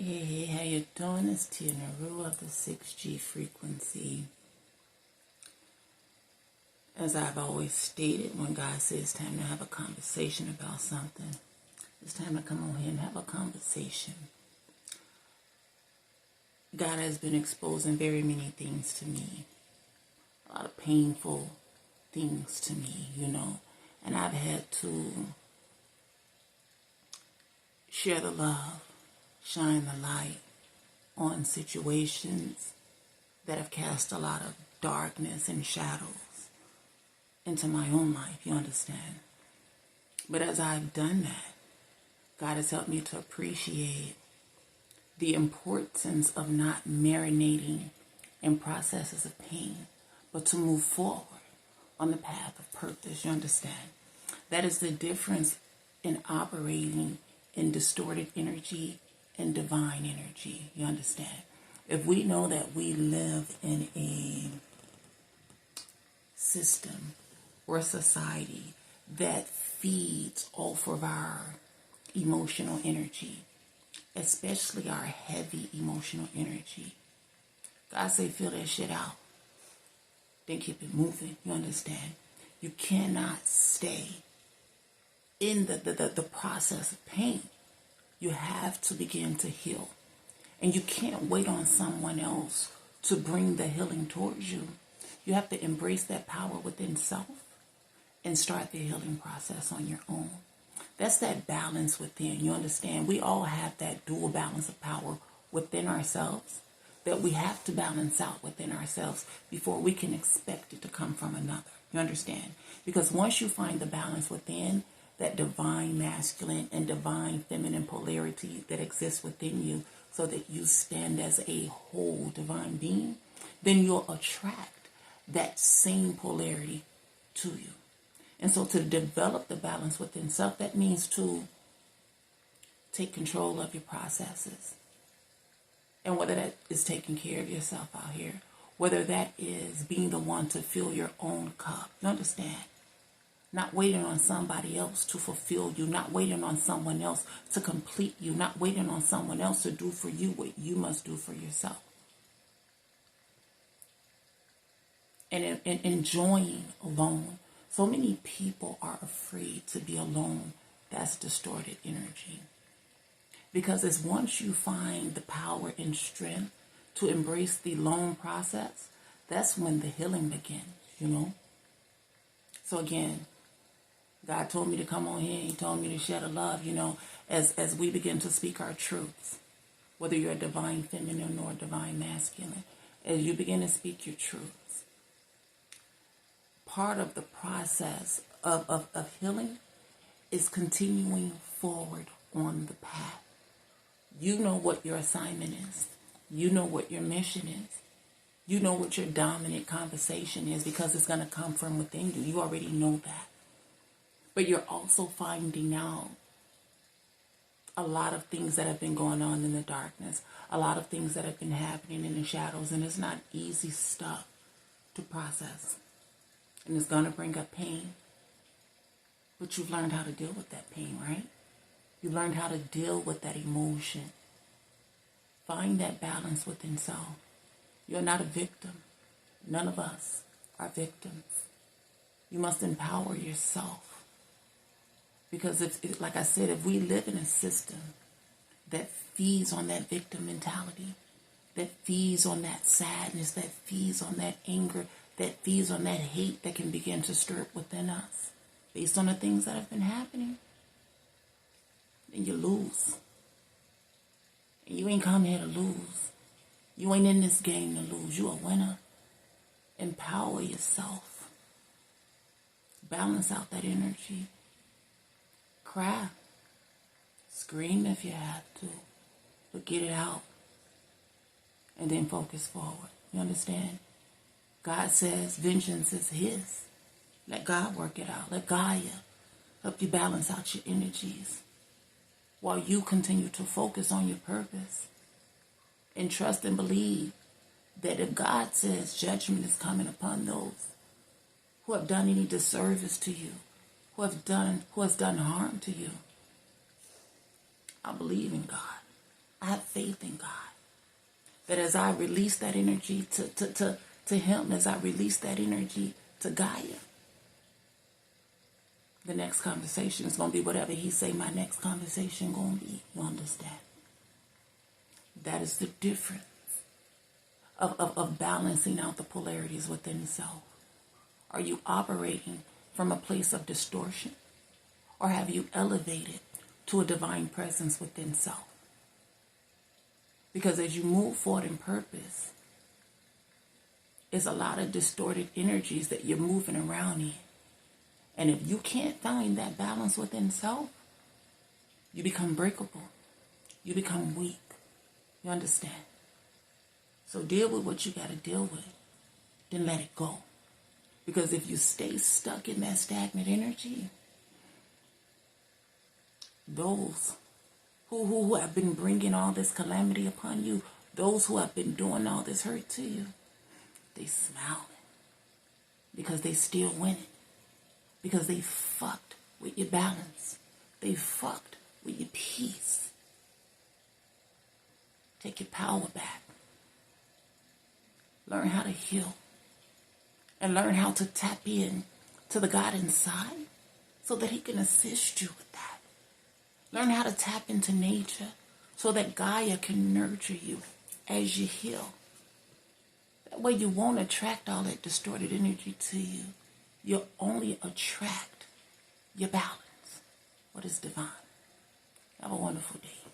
Hey, how you doing? It's Tia Naru of the 6G frequency. As I've always stated, when God says it's time to have a conversation about something, it's time to come on here and have a conversation. God has been exposing very many things to me, a lot of painful things to me, and I've had to share the love, shine the light on situations that have cast a lot of darkness and shadows into my own life, you understand? But as I've done that, God has helped me to appreciate the importance of not marinating in processes of pain, but to move forward on the path of purpose, you understand? That is the difference in operating in distorted energy and divine energy, you understand? If we know that we live in a system or a society that feeds off of our emotional energy, especially our heavy emotional energy, God say feel that shit out, then keep it moving, you understand? You cannot stay in the process of pain. You have to begin to heal. And you can't wait on someone else to bring the healing towards you. You have to embrace that power within self and start the healing process on your own. That's that balance within. You understand? We all have that dual balance of power within ourselves that we have to balance out within ourselves before we can expect it to come from another. You understand? Because once you find the balance within, that divine masculine and divine feminine polarity that exists within you, so that you stand as a whole divine being, then you'll attract that same polarity to you. And so to develop the balance within self, that means to take control of your processes. And whether that is taking care of yourself out here, whether that is being the one to fill your own cup, you understand? Not waiting on somebody else to fulfill you, not waiting on someone else to complete you, not waiting on someone else to do for you what you must do for yourself. And enjoying alone. So many people are afraid to be alone. That's distorted energy. Because it's once you find the power and strength to embrace the lone process, that's when the healing begins, So again, God told me to come on here. He told me to share the love, as we begin to speak our truths, whether you're a divine feminine or a divine masculine, as you begin to speak your truths. Part of the process of healing is continuing forward on the path. You know what your assignment is. You know what your mission is. You know what your dominant conversation is, because it's going to come from within you. You already know that. But you're also finding out a lot of things that have been going on in the darkness, a lot of things that have been happening in the shadows, and it's not easy stuff to process. And it's going to bring up pain. But you've learned how to deal with that pain, right? You learned how to deal with that emotion. Find that balance within self. You're not a victim. None of us are victims. You must empower yourself. Because like I said, if we live in a system that feeds on that victim mentality, that feeds on that sadness, that feeds on that anger, that feeds on that hate that can begin to stir up within us based on the things that have been happening, then you lose. And you ain't come here to lose. You ain't in this game to lose. You a winner. Empower yourself. Balance out that energy. Cry. Scream if you have to. But get it out. And then focus forward. You understand? God says vengeance is his. Let God work it out. Let Gaia help you balance out your energies while you continue to focus on your purpose and trust and believe that if God says judgment is coming upon those who have done any disservice to you, who has done harm to you, I believe in God. I have faith in God. That as I release that energy to him, as I release that energy to Gaia, the next conversation is going to be whatever he say my next conversation going to be. You understand? That is the difference of balancing out the polarities within self. Are you operating from a place of distortion, or have you elevated to a divine presence within self? Because as you move forward in purpose, there's a lot of distorted energies that you're moving around in. And if you can't find that balance within self, you become breakable. You become weak. You understand? So deal with what you got to deal with. Then let it go. Because if you stay stuck in that stagnant energy, those who have been bringing all this calamity upon you, those who have been doing all this hurt to you, they smiling because they still winning, because they fucked with your balance. They fucked with your peace. Take your power back. Learn how to heal. And learn how to tap in to the God inside so that he can assist you with that. Learn how to tap into nature so that Gaia can nurture you as you heal. That way you won't attract all that distorted energy to you. You'll only attract your balance, what is divine. Have a wonderful day.